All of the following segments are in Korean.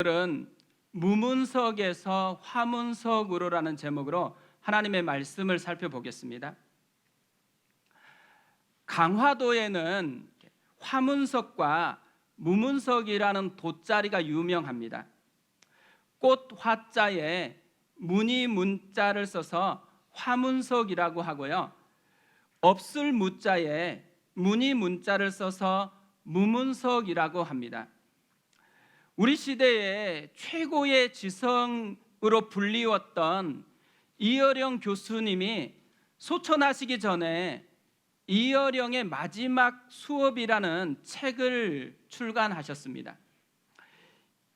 오늘은 무문석에서 화문석으로라는 제목으로 하나님의 말씀을 살펴보겠습니다. 강화도에는 화문석과 무문석이라는 돗자리가 유명합니다. 꽃 화자에 무늬 문자를 써서 화문석이라고 하고요, 없을 무자에 무늬 문자를 써서 무문석이라고 합니다. 우리 시대의 최고의 지성으로 불리웠던 이어령 교수님이 소천하시기 전에 이어령의 마지막 수업이라는 책을 출간하셨습니다.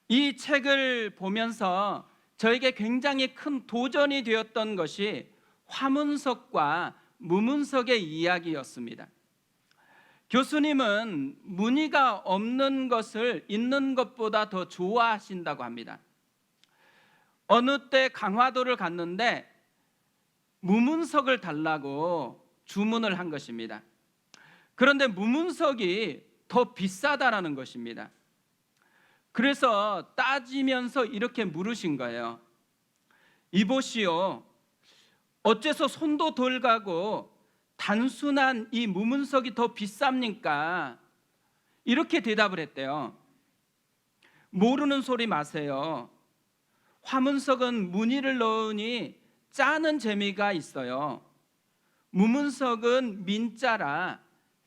이 책을 보면서 저에게 굉장히 큰 도전이 되었던 것이 화문석과 무문석의 이야기였습니다. 교수님은 무늬가 없는 것을 있는 것보다 더 좋아하신다고 합니다. 어느 때 강화도를 갔는데 무문석을 달라고 주문을 한 것입니다. 그런데 무문석이 더 비싸다라는 것입니다. 그래서 따지면서 이렇게 물으신 거예요. 이보시오, 어째서 손도 덜 가고 단순한 이 무문석이 더 비쌉니까? 이렇게 대답을 했대요. 모르는 소리 마세요. 화문석은 무늬를 넣으니 짜는 재미가 있어요. 무문석은 민자라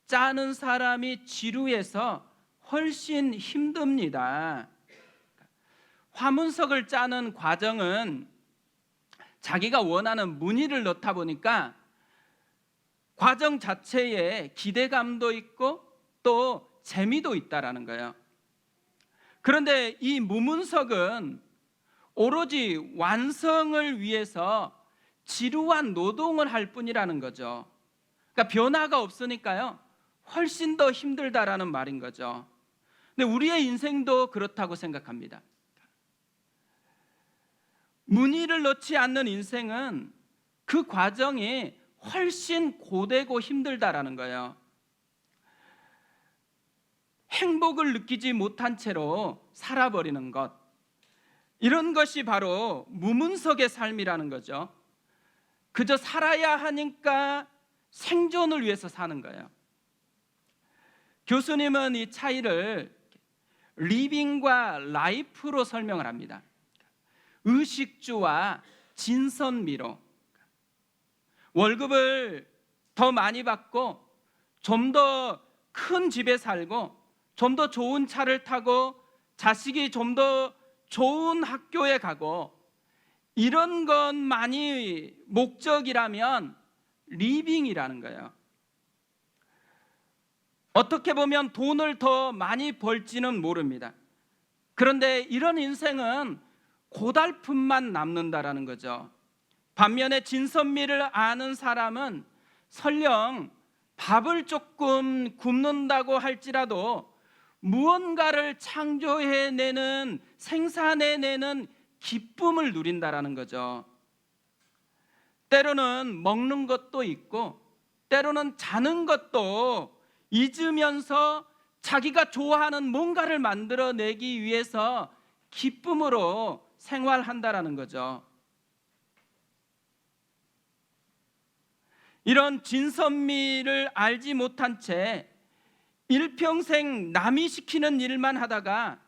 짜는 사람이 지루해서 훨씬 힘듭니다. 화문석을 짜는 과정은 자기가 원하는 무늬를 넣다 보니까 과정 자체에 기대감도 있고 또 재미도 있다라는 거예요. 그런데 이 무문석은 오로지 완성을 위해서 지루한 노동을 할 뿐이라는 거죠. 그러니까 변화가 없으니까요, 훨씬 더 힘들다라는 말인 거죠. 근데 우리의 인생도 그렇다고 생각합니다. 무늬를 넣지 않는 인생은 그 과정이 훨씬 고되고 힘들다라는 거예요. 행복을 느끼지 못한 채로 살아버리는 것, 이런 것이 바로 무문석의 삶이라는 거죠. 그저 살아야 하니까 생존을 위해서 사는 거예요. 교수님은 이 차이를 리빙과 라이프로 설명을 합니다. 의식주와 진선미로. 월급을 더 많이 받고 좀 더 큰 집에 살고 좀 더 좋은 차를 타고 자식이 좀 더 좋은 학교에 가고 이런 것만이 목적이라면 리빙이라는 거예요. 어떻게 보면 돈을 더 많이 벌지는 모릅니다. 그런데 이런 인생은 고달픔만 남는다라는 거죠. 반면에 진선미를 아는 사람은 설령 밥을 조금 굶는다고 할지라도 무언가를 창조해내는, 생산해내는 기쁨을 누린다라는 거죠. 때로는 먹는 것도 있고 때로는 자는 것도 잊으면서 자기가 좋아하는 뭔가를 만들어내기 위해서 기쁨으로 생활한다라는 거죠. 이런 진선미를 알지 못한 채 일평생 남이 시키는 일만 하다가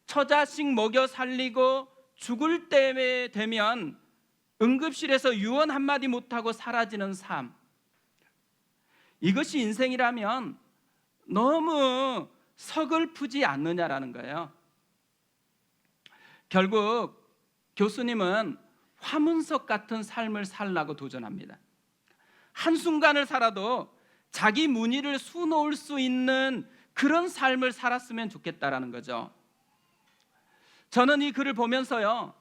처자식 먹여 살리고 죽을 때 되면 응급실에서 유언 한마디 못하고 사라지는 삶, 이것이 인생이라면 너무 서글프지 않느냐라는 거예요. 결국 교수님은 화문석 같은 삶을 살라고 도전합니다. 한순간을 살아도 자기 무늬를 수놓을 수 있는 그런 삶을 살았으면 좋겠다라는 거죠. 저는 이 글을 보면서요,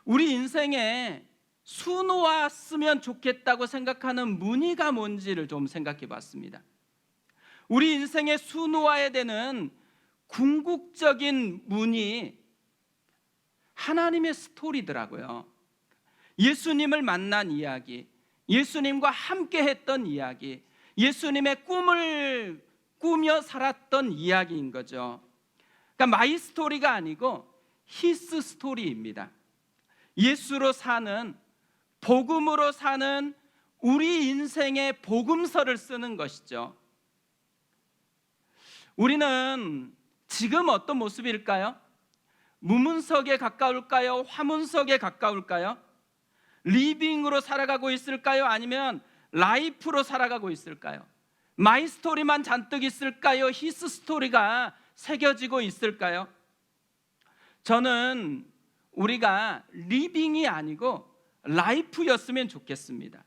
우리 인생에 수놓았으면 좋겠다고 생각하는 무늬가 뭔지를 좀 생각해 봤습니다. 우리 인생에 수놓아야 되는 궁극적인 무늬, 하나님의 스토리더라고요. 예수님을 만난 이야기, 예수님과 함께 했던 이야기, 예수님의 꿈을 꾸며 살았던 이야기인 거죠. 그러니까 마이 스토리가 아니고 히스 스토리입니다. 예수로 사는, 복음으로 사는 우리 인생의 복음서를 쓰는 것이죠. 우리는 지금 어떤 모습일까요? 무문석에 가까울까요? 화문석에 가까울까요? 리빙으로 살아가고 있을까요? 아니면 라이프로 살아가고 있을까요? 마이 스토리만 잔뜩 있을까요? 히스 스토리가 새겨지고 있을까요? 저는 우리가 리빙이 아니고 라이프였으면 좋겠습니다.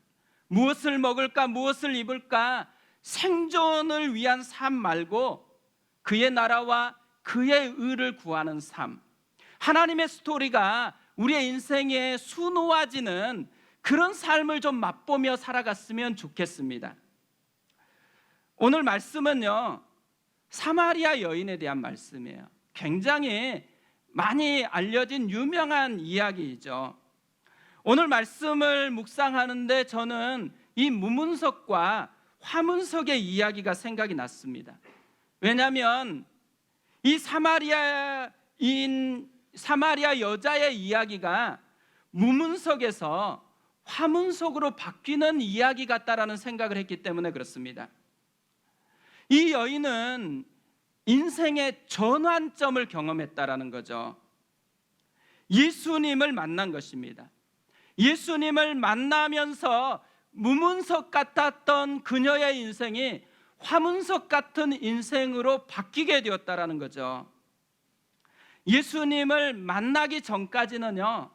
무엇을 먹을까, 무엇을 입을까, 생존을 위한 삶 말고 그의 나라와 그의 의를 구하는 삶, 하나님의 스토리가 우리의 인생에 수놓아지는 그런 삶을 좀 맛보며 살아갔으면 좋겠습니다. 오늘 말씀은요, 사마리아 여인에 대한 말씀이에요. 굉장히 많이 알려진 유명한 이야기이죠. 오늘 말씀을 묵상하는데 저는 이 무문석과 화문석의 이야기가 생각이 났습니다. 왜냐하면 이 사마리아 여자의 이야기가 무문석에서 화문석으로 바뀌는 이야기 같다라는 생각을 했기 때문에 그렇습니다. 이 여인은 인생의 전환점을 경험했다라는 거죠. 예수님을 만난 것입니다. 예수님을 만나면서 무문석 같았던 그녀의 인생이 화문석 같은 인생으로 바뀌게 되었다라는 거죠. 예수님을 만나기 전까지는요,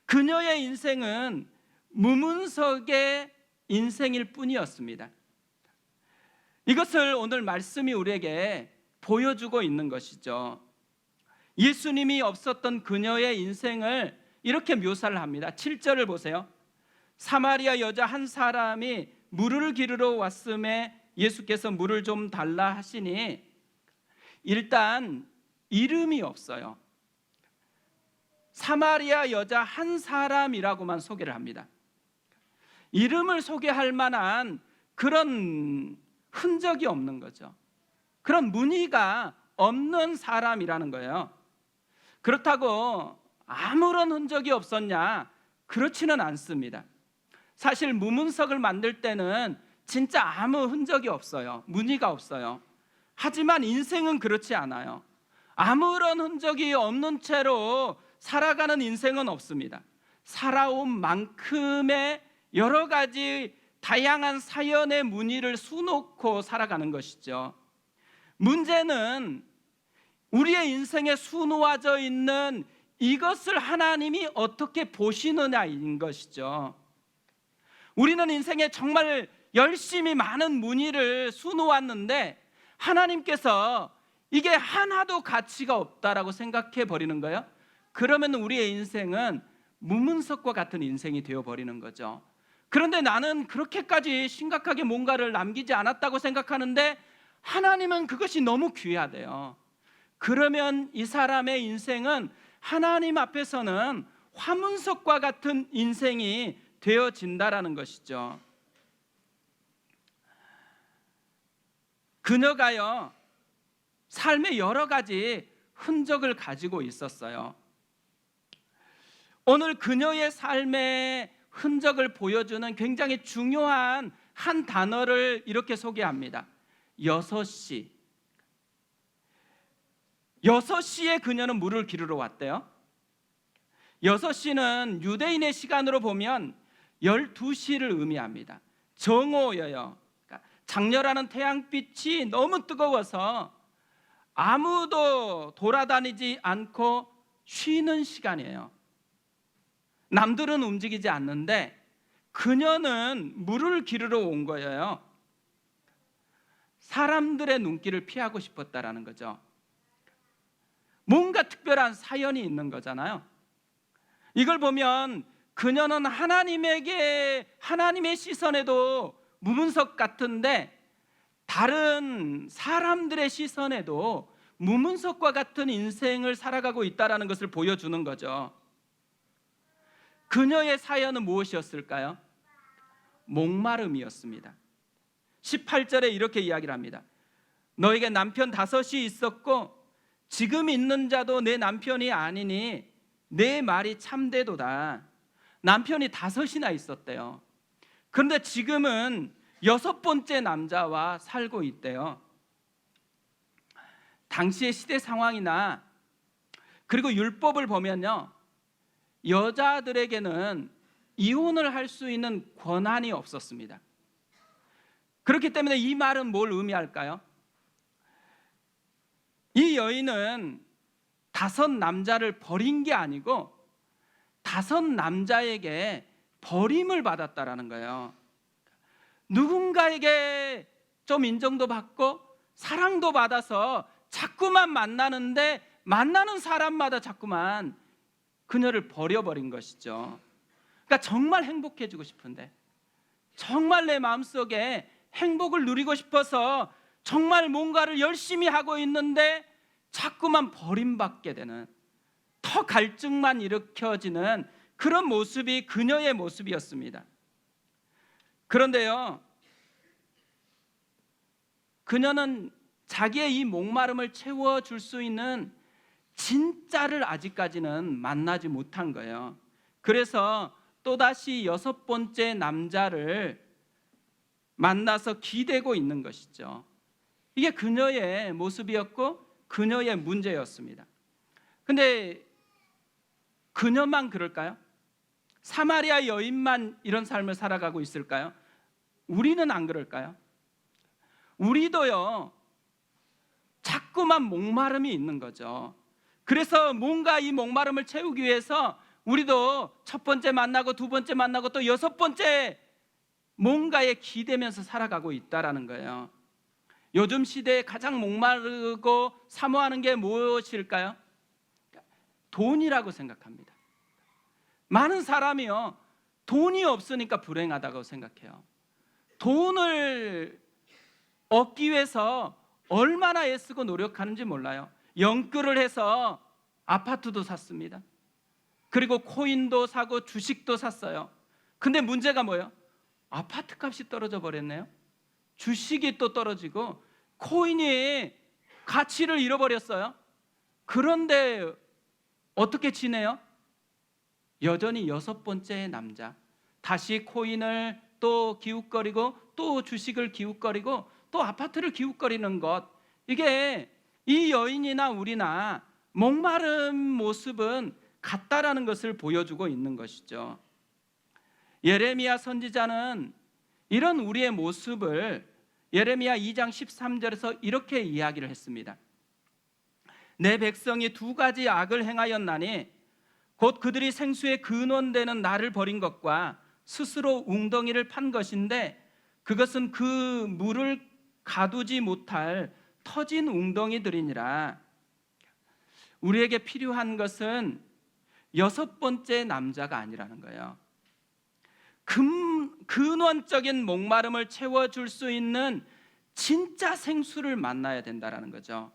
그녀의 인생은 무문석의 인생일 뿐이었습니다. 이것을 오늘 말씀이 우리에게 보여주고 있는 것이죠. 예수님이 없었던 그녀의 인생을 이렇게 묘사를 합니다. 7절을 보세요. 사마리아 여자 한 사람이 물을 기르러 왔음에 예수께서 물을 좀 달라 하시니, 일단 이름이 없어요. 사마리아 여자 한 사람이라고만 소개를 합니다. 이름을 소개할 만한 그런 흔적이 없는 거죠. 그런 무늬가 없는 사람이라는 거예요. 그렇다고 아무런 흔적이 없었냐? 그렇지는 않습니다. 사실 무문석을 만들 때는 진짜 아무 흔적이 없어요. 무늬가 없어요. 하지만 인생은 그렇지 않아요. 아무런 흔적이 없는 채로 살아가는 인생은 없습니다. 살아온 만큼의 여러 가지 다양한 사연의 무늬를 수놓고 살아가는 것이죠. 문제는 우리의 인생에 수놓아져 있는 이것을 하나님이 어떻게 보시느냐인 것이죠. 우리는 인생에 정말 열심히 많은 무늬를 수놓았는데 하나님께서 이게 하나도 가치가 없다라고 생각해 버리는 거예요. 그러면 우리의 인생은 무문석과 같은 인생이 되어버리는 거죠. 그런데 나는 그렇게까지 심각하게 뭔가를 남기지 않았다고 생각하는데 하나님은 그것이 너무 귀하대요. 그러면 이 사람의 인생은 하나님 앞에서는 화문석과 같은 인생이 되어진다라는 것이죠. 그녀가요, 삶의 여러 가지 흔적을 가지고 있었어요. 오늘 그녀의 삶의 흔적을 보여주는 굉장히 중요한 한 단어를 이렇게 소개합니다. 6시. 6시에 그녀는 물을 기르러 왔대요. 6시는 유대인의 시간으로 보면 12시를 의미합니다. 정오여요. 그러니까 장렬하는 태양빛이 너무 뜨거워서 아무도 돌아다니지 않고 쉬는 시간이에요. 남들은 움직이지 않는데 그녀는 물을 기르러 온 거예요. 사람들의 눈길을 피하고 싶었다라는 거죠. 뭔가 특별한 사연이 있는 거잖아요. 이걸 보면 그녀는 하나님의 시선에도 무문석 같은데 다른 사람들의 시선에도 무문석과 같은 인생을 살아가고 있다는 것을 보여주는 거죠. 그녀의 사연은 무엇이었을까요? 목마름이었습니다. 18절에 이렇게 이야기를 합니다. 너에게 남편 5이 있었고 지금 있는 자도 내 남편이 아니니 내 말이 참되도다. 남편이 5이나 있었대요. 그런데 지금은 6번째 남자와 살고 있대요. 당시의 시대 상황이나 그리고 율법을 보면요, 여자들에게는 이혼을 할 수 있는 권한이 없었습니다. 그렇기 때문에 이 말은 뭘 의미할까요? 이 여인은 5 남자를 버린 게 아니고 5 남자에게 버림을 받았다라는 거예요. 누군가에게 좀 인정도 받고 사랑도 받아서 자꾸만 만나는데 만나는 사람마다 자꾸만 그녀를 버려버린 것이죠. 그러니까 정말 행복해지고 싶은데, 정말 내 마음속에 행복을 누리고 싶어서 정말 뭔가를 열심히 하고 있는데 자꾸만 버림받게 되는, 더 갈증만 일으켜지는 그런 모습이 그녀의 모습이었습니다. 그런데요, 그녀는 자기의 이 목마름을 채워줄 수 있는 진짜를 아직까지는 만나지 못한 거예요. 그래서 또다시 6번째 남자를 만나서 기대고 있는 것이죠. 이게 그녀의 모습이었고 그녀의 문제였습니다. 근데 그녀만 그럴까요? 사마리아 여인만 이런 삶을 살아가고 있을까요? 우리는 안 그럴까요? 우리도요, 자꾸만 목마름이 있는 거죠. 그래서 뭔가 이 목마름을 채우기 위해서 우리도 1번째 만나고 2번째 만나고 또 6번째 뭔가에 기대면서 살아가고 있다라는 거예요. 요즘 시대에 가장 목마르고 사모하는 게 무엇일까요? 돈이라고 생각합니다. 많은 사람이요, 돈이 없으니까 불행하다고 생각해요. 돈을 얻기 위해서 얼마나 애쓰고 노력하는지 몰라요. 연끌을 해서 아파트도 샀습니다. 그리고 코인도 사고 주식도 샀어요. 근데 문제가 뭐예요? 아파트 값이 떨어져 버렸네요. 주식이 또 떨어지고 코인이 가치를 잃어버렸어요. 그런데 어떻게 지내요? 여전히 6번째 남자, 다시 코인을 또 기웃거리고 또 주식을 기웃거리고 또 아파트를 기웃거리는 것, 이게 이 여인이나 우리나 목마른 모습은 같다라는 것을 보여주고 있는 것이죠. 예레미야 선지자는 이런 우리의 모습을 예레미야 2장 13절에서 이렇게 이야기를 했습니다. 내 백성이 2가지 악을 행하였나니 곧 그들이 생수의 근원되는 나를 버린 것과 스스로 웅덩이를 판 것인데 그것은 그 물을 가두지 못할 터진 웅덩이들이니라. 우리에게 필요한 것은 6번째 남자가 아니라는 거예요. 근원적인 목마름을 채워줄 수 있는 진짜 생수를 만나야 된다는 거죠.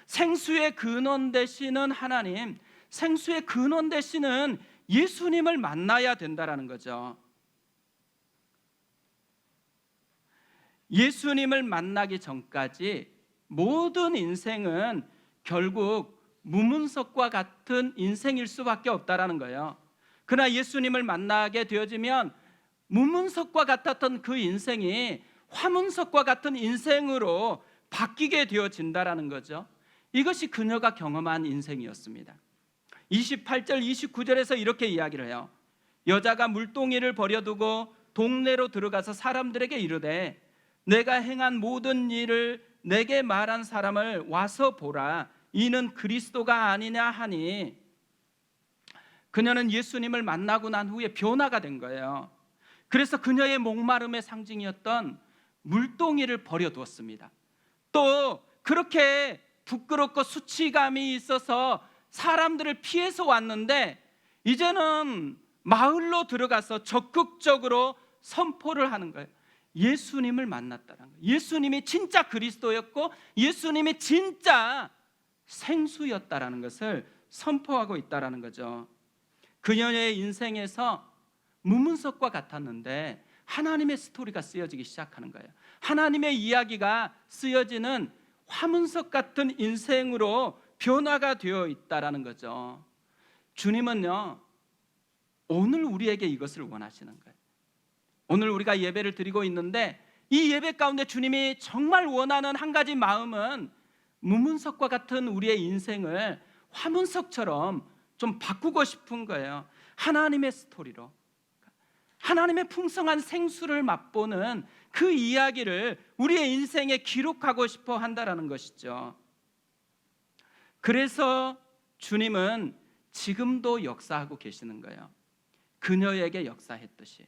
생수의 근원 되시는 하나님, 생수의 근원 되시는 예수님을 만나야 된다는 거죠. 예수님을 만나기 전까지 모든 인생은 결국 무문석과 같은 인생일 수밖에 없다는 거예요. 그러나 예수님을 만나게 되어지면 무문석과 같았던 그 인생이 화문석과 같은 인생으로 바뀌게 되어진다는 거죠. 이것이 그녀가 경험한 인생이었습니다. 28절 29절에서 이렇게 이야기를 해요. 여자가 물동이를 버려두고 동네로 들어가서 사람들에게 이르되 내가 행한 모든 일을 내게 말한 사람을 와서 보라, 이는 그리스도가 아니냐 하니, 그녀는 예수님을 만나고 난 후에 변화가 된 거예요. 그래서 그녀의 목마름의 상징이었던 물동이를 버려두었습니다. 또 그렇게 부끄럽고 수치감이 있어서 사람들을 피해서 왔는데 이제는 마을로 들어가서 적극적으로 선포를 하는 거예요. 예수님을 만났다는 거예요. 예수님이 진짜 그리스도였고 예수님이 진짜 생수였다라는 것을 선포하고 있다라는 거죠. 그녀의 인생에서 무문석과 같았는데 하나님의 스토리가 쓰여지기 시작하는 거예요. 하나님의 이야기가 쓰여지는 화문석 같은 인생으로 변화가 되어 있다라는 거죠. 주님은요, 오늘 우리에게 이것을 원하시는 거예요. 오늘 우리가 예배를 드리고 있는데 이 예배 가운데 주님이 정말 원하는 한 가지 마음은 문문석과 같은 우리의 인생을 화문석처럼 좀 바꾸고 싶은 거예요. 하나님의 스토리로, 하나님의 풍성한 생수를 맛보는 그 이야기를 우리의 인생에 기록하고 싶어 한다라는 것이죠. 그래서 주님은 지금도 역사하고 계시는 거예요. 그녀에게 역사했듯이.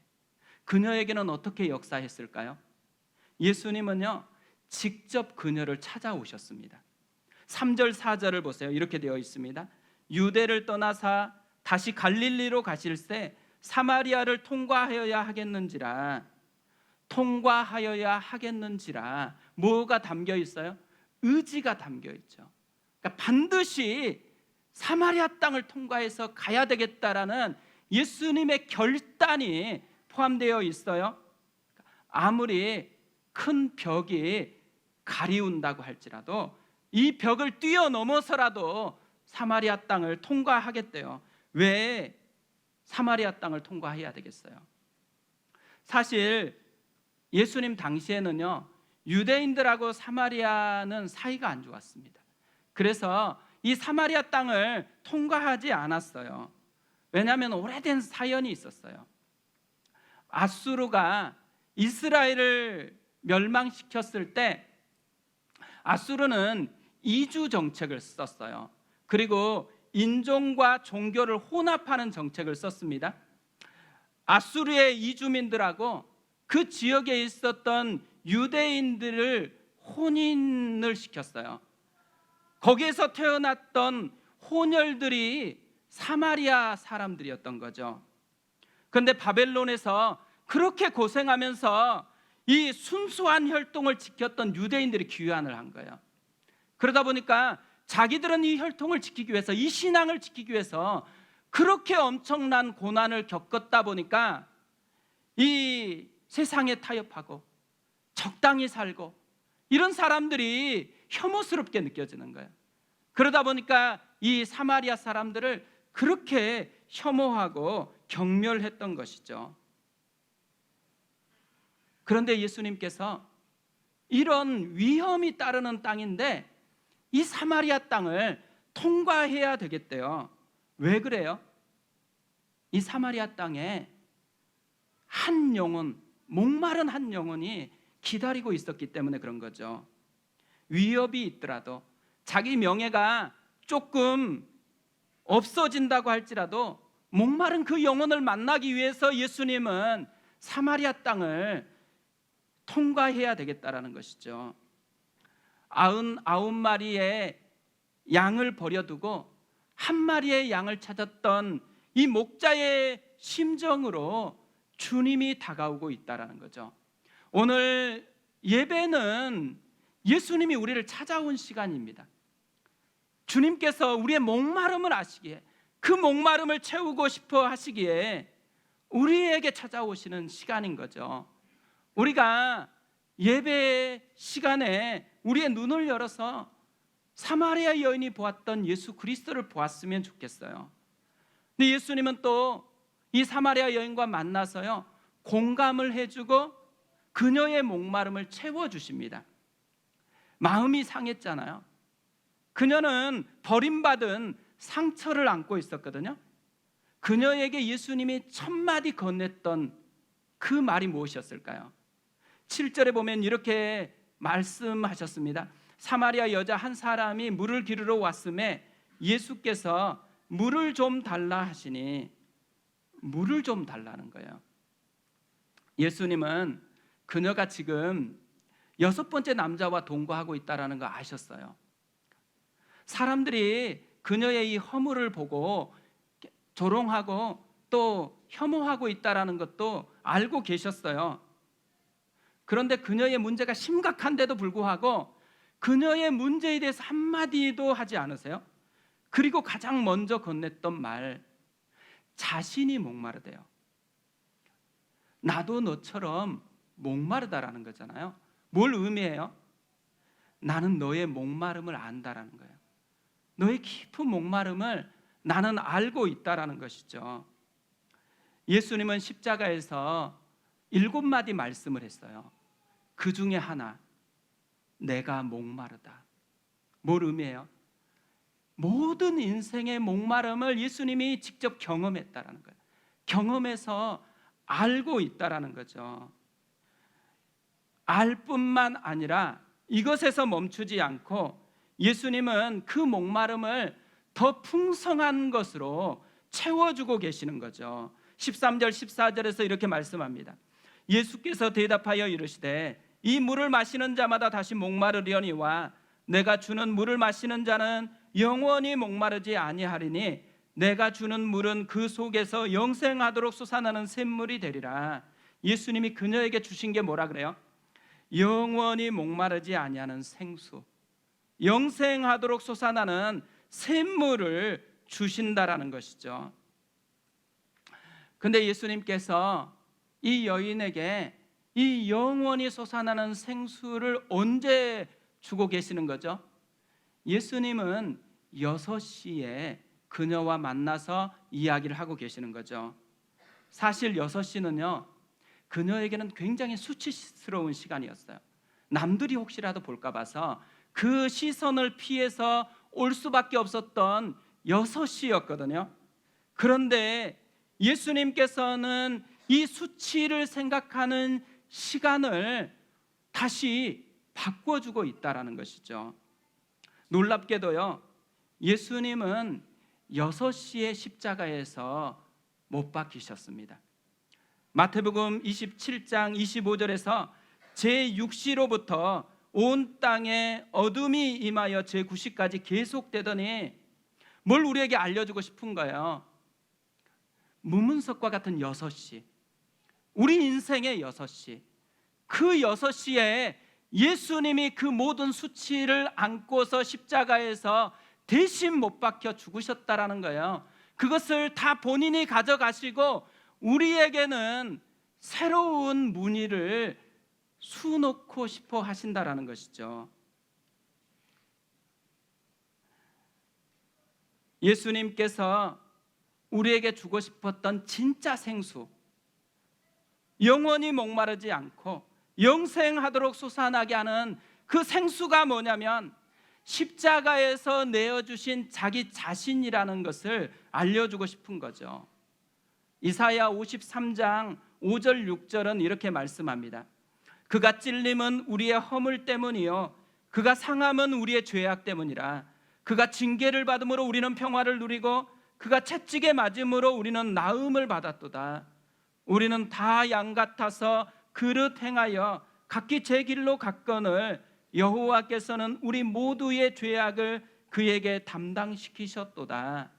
그녀에게는 어떻게 역사했을까요? 예수님은요, 직접 그녀를 찾아오셨습니다. 3절 4절을 보세요. 이렇게 되어 있습니다. 유대를 떠나사 다시 갈릴리로 가실새 사마리아를 통과하여야 하겠는지라. 뭐가 담겨 있어요? 의지가 담겨 있죠. 그러니까 반드시 사마리아 땅을 통과해서 가야 되겠다라는 예수님의 결단이 포함되어 있어요. 아무리 큰 벽이 가리운다고 할지라도 이 벽을 뛰어넘어서라도 사마리아 땅을 통과하겠대요. 왜 사마리아 땅을 통과해야 되겠어요? 사실 예수님 당시에는요, 유대인들하고 사마리아는 사이가 안 좋았습니다. 그래서 이 사마리아 땅을 통과하지 않았어요. 왜냐하면 오래된 사연이 있었어요. 아수르가 이스라엘을 멸망시켰을 때 아수르는 이주 정책을 썼어요. 그리고 인종과 종교를 혼합하는 정책을 썼습니다. 아수르의 이주민들하고 그 지역에 있었던 유대인들을 혼인을 시켰어요. 거기에서 태어났던 혼혈들이 사마리아 사람들이었던 거죠. 그런데 바벨론에서 그렇게 고생하면서 이 순수한 혈통을 지켰던 유대인들이 귀환을 한 거예요. 그러다 보니까 자기들은 이 혈통을 지키기 위해서, 이 신앙을 지키기 위해서 그렇게 엄청난 고난을 겪었다 보니까 이 세상에 타협하고 적당히 살고 이런 사람들이 혐오스럽게 느껴지는 거예요. 그러다 보니까 이 사마리아 사람들을 그렇게 혐오하고 경멸했던 것이죠. 그런데 예수님께서 이런 위험이 따르는 땅인데 이 사마리아 땅을 통과해야 되겠대요. 왜 그래요? 이 사마리아 땅에 한 영혼, 목마른 한 영혼이 기다리고 있었기 때문에 그런 거죠. 위협이 있더라도, 자기 명예가 조금 없어진다고 할지라도 목마른 그 영혼을 만나기 위해서 예수님은 사마리아 땅을 통과해야 되겠다라는 것이죠. 99마리의 양을 버려두고 한 마리의 양을 찾았던 이 목자의 심정으로 주님이 다가오고 있다라는 거죠. 오늘 예배는 예수님이 우리를 찾아온 시간입니다. 주님께서 우리의 목마름을 아시기에, 그 목마름을 채우고 싶어 하시기에 우리에게 찾아오시는 시간인 거죠. 우리가 예배 시간에 우리의 눈을 열어서 사마리아 여인이 보았던 예수 그리스도를 보았으면 좋겠어요. 근데 예수님은 또 이 사마리아 여인과 만나서요, 공감을 해주고 그녀의 목마름을 채워주십니다. 마음이 상했잖아요. 그녀는 버림받은 상처를 안고 있었거든요. 그녀에게 예수님이 첫마디 건넸던 그 말이 무엇이었을까요? 7절에 보면 이렇게 말씀하셨습니다. 사마리아 여자 한 사람이 물을 기르러 왔음에 예수께서 물을 좀 달라 하시니, 물을 좀 달라는 거예요. 예수님은 그녀가 지금 6번째 남자와 동거하고 있다는 거 아셨어요. 사람들이 그녀의 이 허물을 보고 조롱하고 또 혐오하고 있다는 것도 알고 계셨어요. 그런데 그녀의 문제가 심각한데도 불구하고 그녀의 문제에 대해서 한마디도 하지 않으세요? 그리고 가장 먼저 건넸던 말, 자신이 목마르대요. 나도 너처럼 목마르다라는 거잖아요. 뭘 의미해요? 나는 너의 목마름을 안다라는 거예요. 너의 깊은 목마름을 나는 알고 있다라는 것이죠. 예수님은 십자가에서 7마디 말씀을 했어요. 그 중에 하나, 내가 목마르다. 뭘 의미해요? 모든 인생의 목마름을 예수님이 직접 경험했다라는 거예요. 경험해서 알고 있다라는 거죠. 알 뿐만 아니라 이것에서 멈추지 않고 예수님은 그 목마름을 더 풍성한 것으로 채워주고 계시는 거죠. 13절 14절에서 이렇게 말씀합니다. 예수께서 대답하여 이르시되 이 물을 마시는 자마다 다시 목마르려니와 내가 주는 물을 마시는 자는 영원히 목마르지 아니하리니 내가 주는 물은 그 속에서 영생하도록 솟아나는 샘물이 되리라. 예수님이 그녀에게 주신 게 뭐라 그래요? 영원히 목마르지 아니하는 생수, 영생하도록 솟아나는 샘물을 주신다라는 것이죠. 근데 예수님께서 이 여인에게 이 영원히 솟아나는 생수를 언제 주고 계시는 거죠? 예수님은 6시에 그녀와 만나서 이야기를 하고 계시는 거죠. 사실 6시는요, 그녀에게는 굉장히 수치스러운 시간이었어요. 남들이 혹시라도 볼까 봐서 그 시선을 피해서 올 수밖에 없었던 6시였거든요. 그런데 예수님께서는 이 수치를 생각하는 시간을 다시 바꿔주고 있다라는 것이죠. 놀랍게도요, 예수님은 6시에 십자가에서 못 박히셨습니다. 마태복음 27장 25절에서 제6시로부터 온 땅에 어둠이 임하여 제9시까지 계속되더니 뭘 우리에게 알려주고 싶은 거예요? 무문석과 같은 6시, 우리 인생의 6시, 그 6시에 예수님이 그 모든 수치를 안고서 십자가에서 대신 못 박혀 죽으셨다라는 거예요. 그것을 다 본인이 가져가시고 우리에게는 새로운 문의를 수놓고 싶어 하신다라는 것이죠. 예수님께서 우리에게 주고 싶었던 진짜 생수, 영원히 목마르지 않고 영생하도록 솟아나게 하는 그 생수가 뭐냐면 십자가에서 내어주신 자기 자신이라는 것을 알려주고 싶은 거죠. 이사야 53장 5절 6절은 이렇게 말씀합니다. 그가 찔림은 우리의 허물 때문이요 그가 상함은 우리의 죄악 때문이라. 그가 징계를 받음으로 우리는 평화를 누리고 그가 채찍에 맞음으로 우리는 나음을 받았도다. 우리는 다 양 같아서 그릇 행하여 각기 제 길로 갔거늘 여호와께서는 우리 모두의 죄악을 그에게 담당시키셨도다.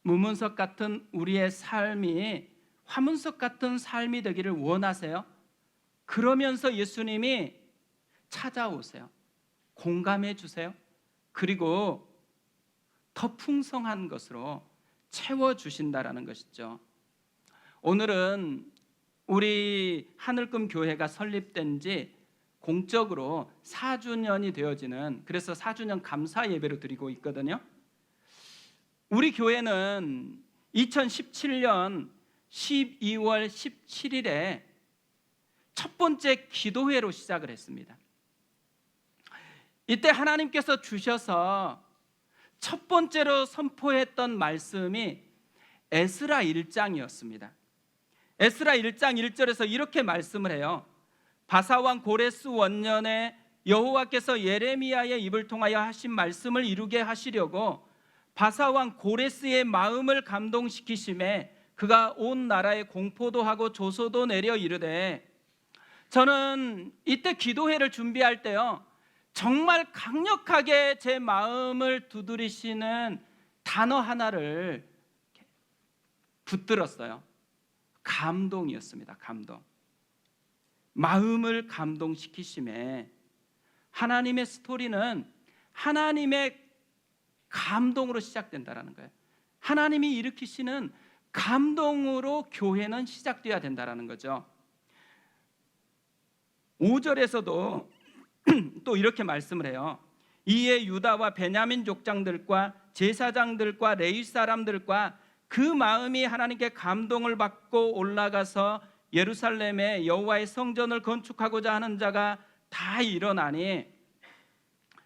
무문석 같은 우리의 삶이 화문석 같은 삶이 되기를 원하세요? 그러면서 예수님이 찾아오세요. 공감해 주세요. 그리고 더 풍성한 것으로 채워주신다라는 것이죠. 오늘은 우리 하늘금 교회가 설립된 지 공적으로 4주년이 되어지는, 그래서 4주년 감사 예배를 드리고 있거든요. 우리 교회는 2017년 12월 17일에 첫 번째 기도회로 시작을 했습니다. 이때 하나님께서 주셔서 첫 번째로 선포했던 말씀이 에스라 1장이었습니다. 에스라 1장 1절에서 이렇게 말씀을 해요. 바사왕 고레스 원년에 여호와께서 예레미야의 입을 통하여 하신 말씀을 이루게 하시려고 바사왕 고레스의 마음을 감동시키심에 그가 온 나라에 공포도 하고 조소도 내려 이르되, 저는 이때 기도회를 준비할 때요 정말 강력하게 제 마음을 두드리시는 단어 하나를 붙들었어요. 감동이었습니다. 감동. 마음을 감동시키심에 하나님의 스토리는 하나님의 감동으로 시작된다라는 거예요. 하나님이 일으키시는 감동으로 교회는 시작돼야 된다라는 거죠. 5절에서도 또 이렇게 말씀을 해요. 이에 유다와 베냐민 족장들과 제사장들과 레위 사람들과 그 마음이 하나님께 감동을 받고 올라가서 예루살렘에 여호와의 성전을 건축하고자 하는 자가 다 일어나니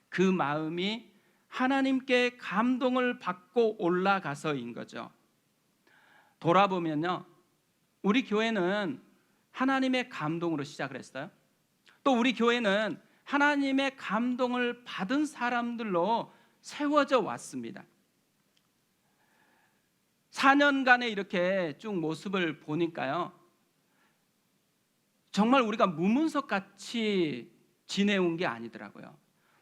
그 마음이 하나님께 감동을 받고 올라가서인 거죠. 돌아보면요, 우리 교회는 하나님의 감동으로 시작을 했어요. 또 우리 교회는 하나님의 감동을 받은 사람들로 세워져 왔습니다. 4년간의 이렇게 쭉 모습을 보니까요, 정말 우리가 무문석 같이 지내온 게 아니더라고요.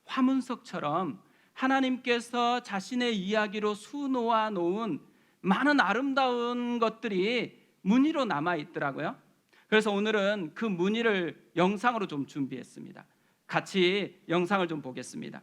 화문석처럼 하나님께서 자신의 이야기로 수놓아 놓은 많은 아름다운 것들이 무늬로 남아 있더라고요. 그래서 오늘은 그 무늬를 영상으로 좀 준비했습니다. 같이 영상을 좀 보겠습니다.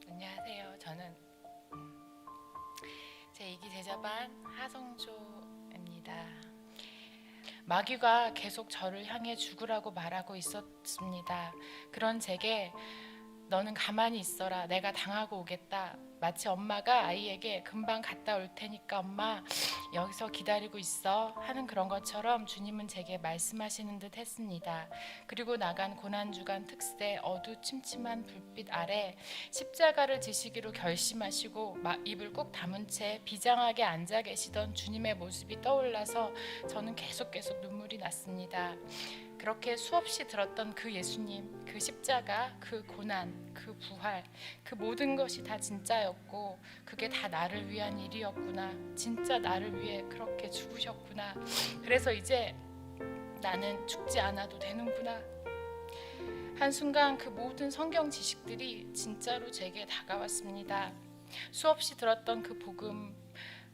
안녕하세요. 저는 제2기 제자반 하성조입니다. 마귀가 계속 저를 향해 죽으라고 말하고 있었습니다. 그런 제게 너는 가만히 있어라. 내가 당하고 오겠다. 마치 엄마가 아이에게 금방 갔다 올 테니까 엄마 여기서 기다리고 있어 하는 그런 것처럼 주님은 제게 말씀하시는 듯 했습니다. 그리고 나간 고난주간 특세 어두침침한 불빛 아래 십자가를 지시기로 결심하시고 입을 꾹 다문 채 비장하게 앉아 계시던 주님의 모습이 떠올라서 저는 계속 눈물이 났습니다. 그렇게 수없이 들었던 그 예수님, 그 십자가, 그 고난, 그 부활, 그 모든 것이 다 진짜였고 그게 다 나를 위한 일이었구나. 진짜 나를 위해 그렇게 죽으셨구나. 그래서 이제 나는 죽지 않아도 되는구나. 한순간 그 모든 성경 지식들이 진짜로 제게 다가왔습니다. 수없이 들었던 그 복음,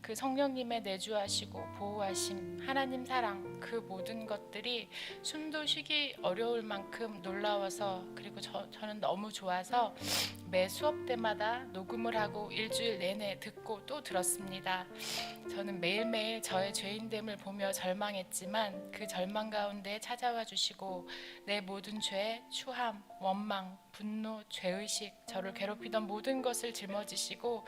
그 성령님의 내주하시고 보호하심, 하나님 사랑, 그 모든 것들이 숨도 쉬기 어려울 만큼 놀라워서, 그리고 저는 너무 좋아서 매 수업 때마다 녹음을 하고 일주일 내내 듣고 또 들었습니다. 저는 매일매일 저의 죄인됨을 보며 절망했지만 그 절망 가운데 찾아와 주시고 내 모든 죄, 추함, 원망, 분노, 죄의식, 저를 괴롭히던 모든 것을 짊어지시고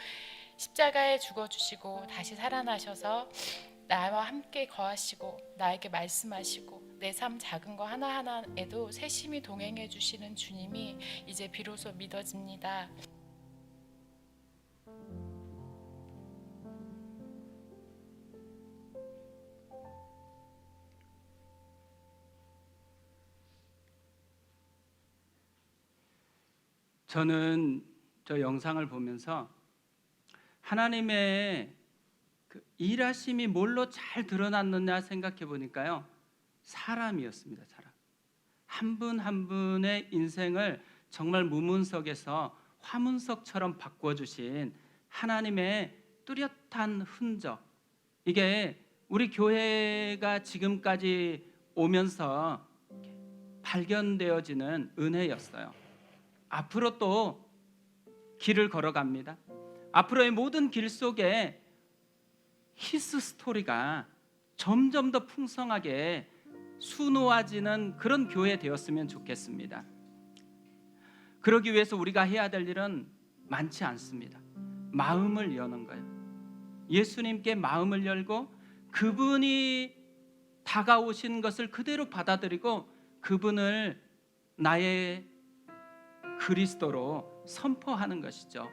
십자가에 죽어주시고 다시 살아나셔서 나와 함께 거하시고 나에게 말씀하시고 내 삶 작은 거 하나하나에도 세심히 동행해 주시는 주님이 이제 비로소 믿어집니다. 저는 저 영상을 보면서 하나님의 그 일하심이 뭘로 잘 드러났느냐 생각해 보니까요, 사람이었습니다. 사람. 한 분 한 분의 인생을 정말 무문석에서 화문석처럼 바꿔주신 하나님의 뚜렷한 흔적, 이게 우리 교회가 지금까지 오면서 발견되어지는 은혜였어요. 앞으로 또 길을 걸어갑니다. 앞으로의 모든 길 속에 히스 스토리가 점점 더 풍성하게 수놓아지는 그런 교회 되었으면 좋겠습니다. 그러기 위해서 우리가 해야 될 일은 많지 않습니다. 마음을 여는 거예요. 예수님께 마음을 열고 그분이 다가오신 것을 그대로 받아들이고 그분을 나의 그리스도로 선포하는 것이죠.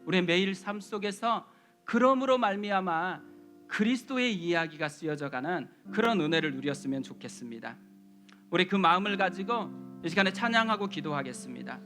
우리의 매일 삶 속에서 그러므로 말미암아 그리스도의 이야기가 쓰여져가는 그런 은혜를 누렸으면 좋겠습니다. 우리 그 마음을 가지고 이 시간에 찬양하고 기도하겠습니다.